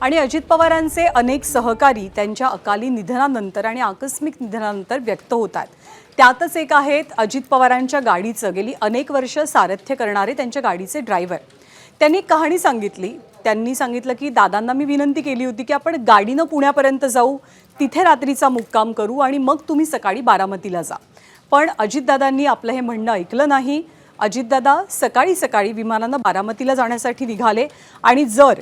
आणि अजित पवारांचे अनेक सहकारी त्यांच्या अकाली निधनानंतर आणि आकस्मिक निधनानंतर व्यक्त होतात। त्यातच एक आहेत अजित पवारांच्या गाडीचं गेली अनेक वर्ष सारथ्य करणारे त्यांच्या गाडीचे ड्रायव्हर। त्यांनी कहाणी सांगितली। त्यांनी सांगितलं की दादांना मी विनंती केली होती की आपण गाडीनं पुण्यापर्यंत जाऊ, तिथे रात्रीचा मुक्काम करू आणि मग तुम्ही सकाळी बारामतीला जा। पण अजितदादांनी आपलं हे म्हणणं ऐकलं नाही। अजितदादा सकाळी सकाळी विमानानं बारामतीला जाण्यासाठी निघाले आणि जर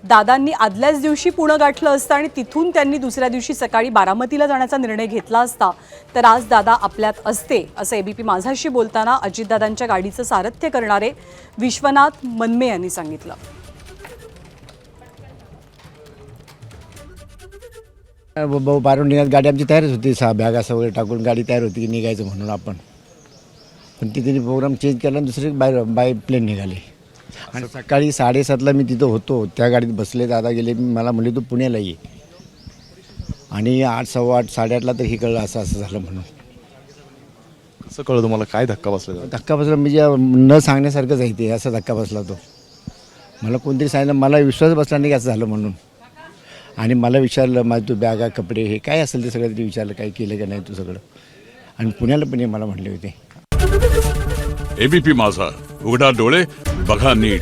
दादांनी आदल्याच दिवशी पुणे गाठलं असतं आणि तिथून त्यांनी दुसऱ्या दिवशी सकाळी बारामतीला जाण्याचा निर्णय घेतला असता तर आज दादा आपल्यात असते, असं एबीपी माझाशी बोलताना अजितदादांच्या गाडीचं सारथ्य करणारे विश्वनाथ मनमे यांनी सांगितलं। बारामतीत गाडी आमची तयारच होती, 6 बॅगा वगैरे टाकून गाडी तयार होती की निघायचं म्हणून आपण। पण तिथे प्रोग्राम चेंज केला आणि दुसरी बाय प्लेन निघाले आणि सकाळी 7:30ला मी तिथं होतो, त्या गाडीत बसले। दादा गेले, मला म्हणले तू पुण्याला ये आणि 8, 8:15, 8:30ला तर हे कळलं असं असं झालं म्हणून। कसं कळलं तुम्हाला? काय धक्का बसला? धक्का बसला म्हणजे न सांगण्यासारखंच आहे ते, असा धक्का बसला तो। मला कोणतरी सांगितलं, मला विश्वास बसला नाही की असं झालं म्हणून। आणि मला विचारलं, माझं तू बॅगा कपडे हे काय असेल ते सगळं तरी विचारलं, काय केलं का नाही तू सगळं। आणि पुण्याला पण मला म्हटले होते। एबीपी माझा, उघडा डोळे बघा नीट।